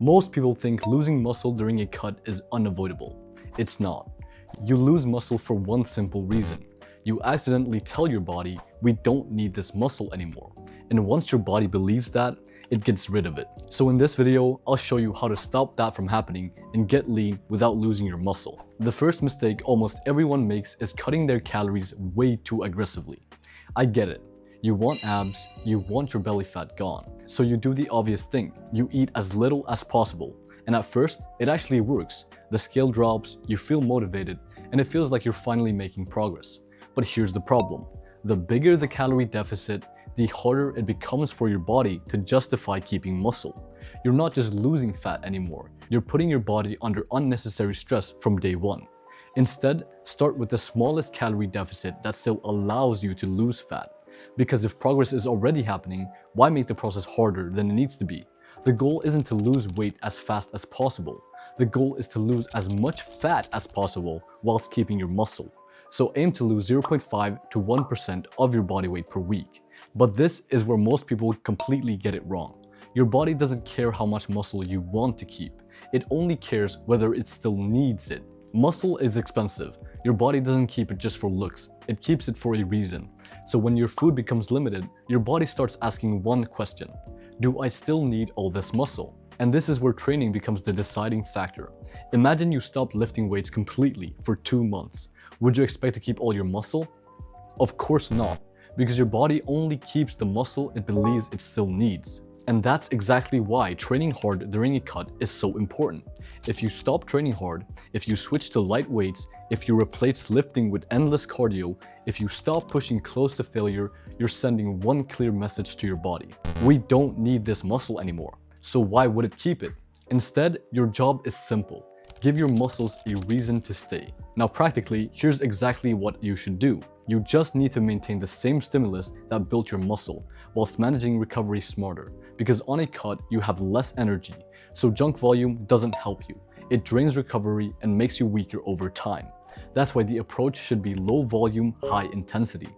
Most people think losing muscle during a cut is unavoidable. It's not. You lose muscle for one simple reason. You accidentally tell your body, we don't need this muscle anymore. And once your body believes that, it gets rid of it. So in this video, I'll show you how to stop that from happening and get lean without losing your muscle. The first mistake almost everyone makes is cutting their calories way too aggressively. I get it. You want abs, you want your belly fat gone. So you do the obvious thing. You eat as little as possible. And at first, it actually works. The scale drops, you feel motivated, and it feels like you're finally making progress. But here's the problem. The bigger the calorie deficit, the harder it becomes for your body to justify keeping muscle. You're not just losing fat anymore, you're putting your body under unnecessary stress from day one. Instead, start with the smallest calorie deficit that still allows you to lose fat. Because if progress is already happening, why make the process harder than it needs to be? The goal isn't to lose weight as fast as possible. The goal is to lose as much fat as possible whilst keeping your muscle. So aim to lose 0.5 to 1% of your body weight per week. But this is where most people completely get it wrong. Your body doesn't care how much muscle you want to keep. It only cares whether it still needs it. Muscle is expensive. Your body doesn't keep it just for looks. It keeps it for a reason. So when your food becomes limited, your body starts asking one question. Do I still need all this muscle? And this is where training becomes the deciding factor. Imagine you stopped lifting weights completely for 2 months. Would you expect to keep all your muscle? Of course not, because your body only keeps the muscle it believes it still needs. And that's exactly why training hard during a cut is so important. If you stop training hard, if you switch to light weights, if you replace lifting with endless cardio, if you stop pushing close to failure, you're sending one clear message to your body. We don't need this muscle anymore, so why would it keep it? Instead, your job is simple. Give your muscles a reason to stay. Now practically, here's exactly what you should do. You just need to maintain the same stimulus that built your muscle, whilst managing recovery smarter. Because on a cut, you have less energy, so junk volume doesn't help you. It drains recovery and makes you weaker over time. That's why the approach should be low volume, high intensity.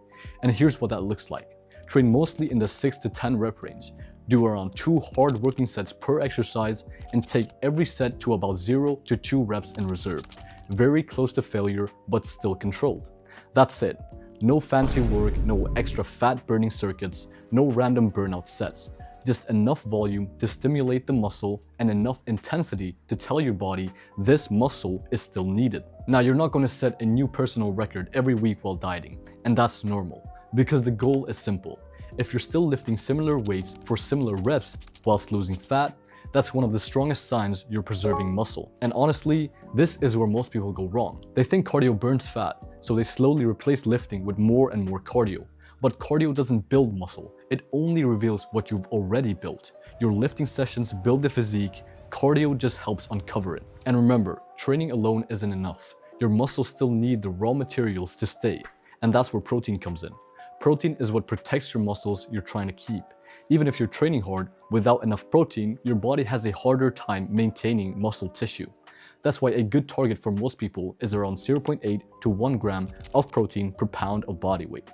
And here's what that looks like. Train mostly in the 6 to 10 rep range. Do around 2 hard working sets per exercise and take every set to about 0 to 2 reps in reserve. Very close to failure, but still controlled. That's it. No fancy work, no extra fat burning circuits, no random burnout sets. Just enough volume to stimulate the muscle and enough intensity to tell your body this muscle is still needed. Now, you're not going to set a new personal record every week while dieting, and that's normal, because the goal is simple. If you're still lifting similar weights for similar reps whilst losing fat, that's one of the strongest signs you're preserving muscle. And honestly, this is where most people go wrong. They think cardio burns fat, so they slowly replace lifting with more and more cardio. But cardio doesn't build muscle, it only reveals what you've already built. Your lifting sessions build the physique, cardio just helps uncover it. And remember, training alone isn't enough. Your muscles still need the raw materials to stay, and that's where protein comes in. Protein is what protects your muscles you're trying to keep. Even if you're training hard, without enough protein, your body has a harder time maintaining muscle tissue. That's why a good target for most people is around 0.8 to 1 gram of protein per pound of body weight.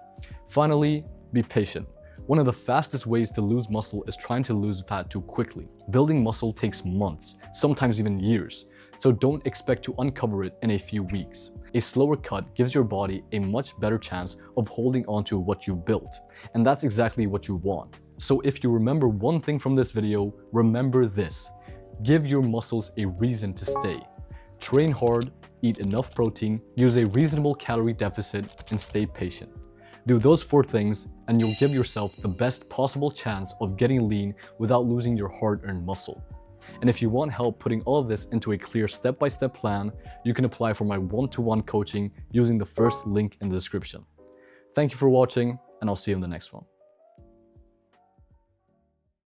Finally, be patient. One of the fastest ways to lose muscle is trying to lose fat too quickly. Building muscle takes months, sometimes even years, so don't expect to uncover it in a few weeks. A slower cut gives your body a much better chance of holding onto what you've built, and that's exactly what you want. So if you remember one thing from this video, remember this. Give your muscles a reason to stay. Train hard, eat enough protein, use a reasonable calorie deficit, and stay patient. Do those 4 things and you'll give yourself the best possible chance of getting lean without losing your hard-earned muscle. And if you want help putting all of this into a clear step-by-step plan, you can apply for my one-to-one coaching using the first link in the description. Thank you for watching, and I'll see you in the next one.